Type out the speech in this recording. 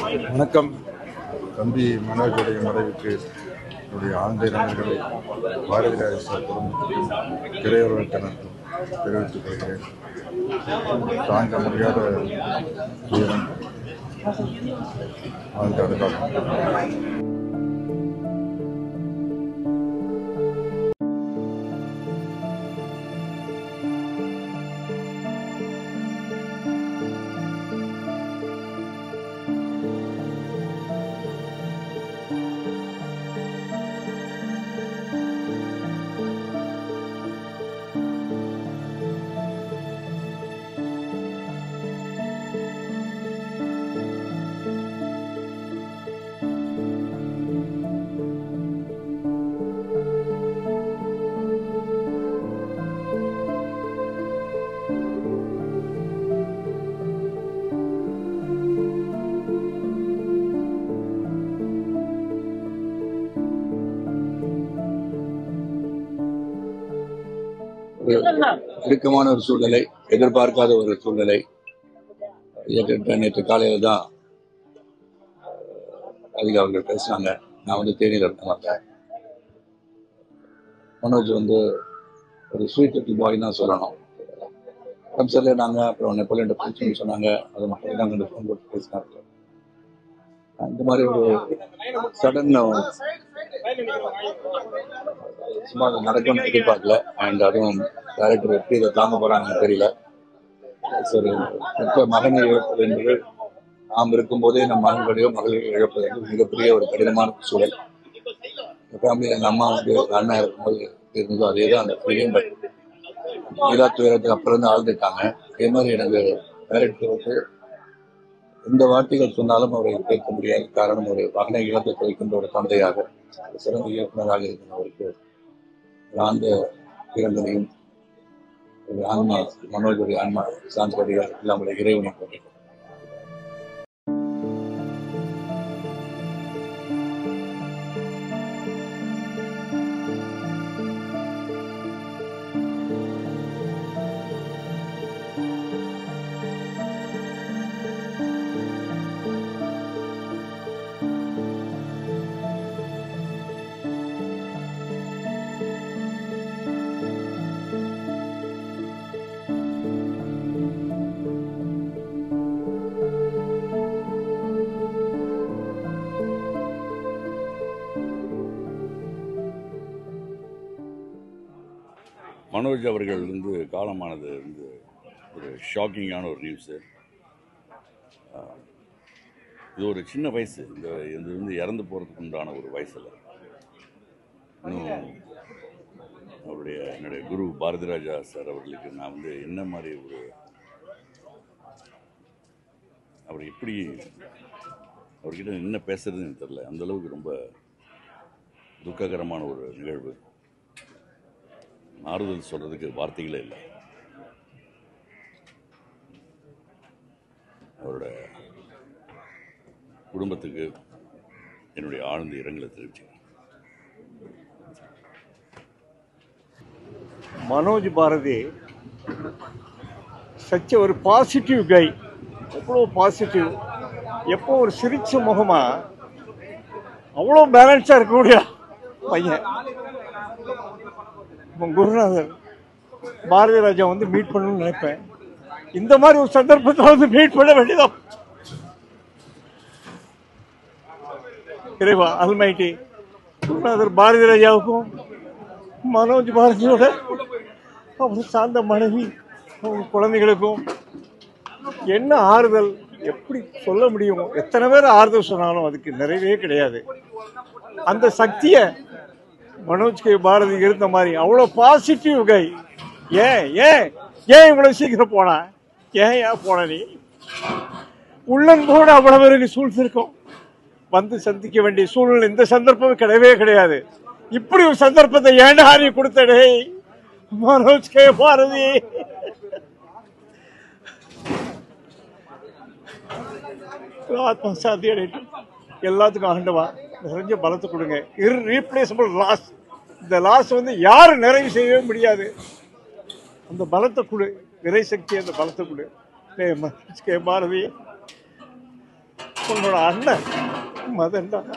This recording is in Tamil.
வணக்கம். தம்பி மனோஜுடைய மறைவுக்கு என்னுடைய ஆழ்ந்த இரங்கல்களை பாரதி ராஜா சார் குடும்பத்துக்கும் திரையுறவினருக்கும் தெரிவித்துக் கொள்கிறேன். தாங்க முடியாத துயரம் ஆழ்ந்த அனுதாபம். இறுக்கமான ஒரு சூழ்நிலை, எதிர்பார்க்காத ஒரு சூழ்நிலை. நேற்று காலையில தான் அதிக அவர்கள் பேசினாங்க. நான் தேனியில் இருக்க மாட்டேன். மனோஜ் ஒரு ஸ்வீட் லிட்டில் பாய் தான் சொல்லணும். கம்சர்ல நாங்க அப்புறம் நெப்போலியன் பிடிச்சுன்னு சொன்னாங்க. அதை மட்டும் நாங்கள் ஃபோன் போட்டு பேசினாங்க. இந்த மாதிரி ஒரு சடன் சும்மா நடக்கும்னு எதிர்பார்க்கல. அண்ட் அதுவும் டைரக்டர் எப்படி இதை தாங்க போறாங்கன்னு தெரியல. சரி, மகனை இழப்பது என்பது நாம் இருக்கும்போதே நம் மகன்களையோ மகளையோ இழப்பது என்பது மிகப்பெரிய ஒரு கடினமான சூழல். ஃபேமிலி எங்கள் அம்மா அண்ணா இருக்கும்போது இருந்ததோ அதே தான் அந்த ஃபீலிங். பட் ஈரா துயரத்துக்கு அப்புறம் தான் ஆழ்ந்துட்டாங்க. அதே மாதிரி எனக்கு டைரக்டருக்கு எந்த வார்த்தைகள் சொன்னாலும் அவரை கேட்க முடியாது. காரணம், ஒரு மகனை இழந்து வைக்கின்ற ஒரு தந்தையாக, சிறந்த இயக்குநராக இருக்கிறவருக்கு ஆழ்ந்த இரங்கலையும் ஆன்மா, மனோஜுடைய ஆன்மா சாந்தியாக இல்லாமல் இறைவனை கொண்டிருக்கும். மனோஜ் அவர்கள் காலமானது ஒரு ஷாக்கிங்கான ஒரு நியூஸு. இது ஒரு சின்ன வயசு. இது இறந்து போகிறதுக்கு உண்டான ஒரு வயசில் இன்னும் என்னுடைய குரு பாரதி ராஜா சார் அவர்களுக்கு நான் என்ன மாதிரி அவர் எப்படி அவர்கிட்ட என்ன பேசுறதுன்னு எனக்கு தெரியல. அந்தளவுக்கு ரொம்ப துக்ககரமான ஒரு நிகழ்வு. ஆறுதல் சொல்றதுக்கு வார்த்தைகளே இல்லை. அவரோட குடும்பத்துக்கு என்னுடைய ஆழ்ந்த இரங்கலை தெரிவிச்சேன். மனோஜ் பாரதி சச்ச ஒரு பாசிட்டிவ் கை. எவ்வளோ பாசிட்டிவ், எப்போ ஒரு சிரிச்ச முகமா, அவ்வளோ பேலன்ஸாக இருக்கக்கூடிய பையன். குருநாதர் பாரதி ராஜா மீட் பண்ணணும்னு நினைப்பேன். இந்த மாதிரி ஒரு சந்தர்ப்பத்தை மீட் பண்ண வேண்டியதான். இறைவா அல்மைட்டி குருநாதர் பாரதி ராஜாவுக்கும் மனோஜ் பாரதியோட அவர் சார்ந்த மனைவி அவங்க குழந்தைகளுக்கும் என்ன ஆறுதல், எப்படி சொல்ல முடியும்? எத்தனை பேர் ஆறுதல் சொன்னாலும் அதுக்கு நிறைவே கிடையாது. அந்த சக்தியை மனோஜ் கே பாரதி இருந்த மாதிரி அவ்வளோ பாசிட்டிவ் கை. ஏன் ஏன் ஏன் இவ்வளவு சீக்கிரம் போனா? ஏன் போன? நீ உள்ளன்போடு அவ்வளவு பேருக்கு சூழ்ந்திருக்கும். சந்திக்க வேண்டிய சூழ்நிலை இந்த சந்தர்ப்பம் கிடையவே கிடையாது. இப்படி ஒரு சந்தர்ப்பத்தை ஏன்டா நீ கொடுத்தடே மனோஜ் கே பாரதி? ஆத்மா சாந்தி அடையட்டும். எல்லாத்துக்கும் ஆண்டவா நிறைஞ்ச பலத்தை கொடுங்க. Irreplaceable loss. இந்த லாஸ் யாரும் நிறைவு செய்யவே முடியாது. அந்த பலத்தை கொடு, இறை சக்தி அந்த பலத்தை கொடு. பாரதி உன்னோட அண்ணன் மதன் தான்.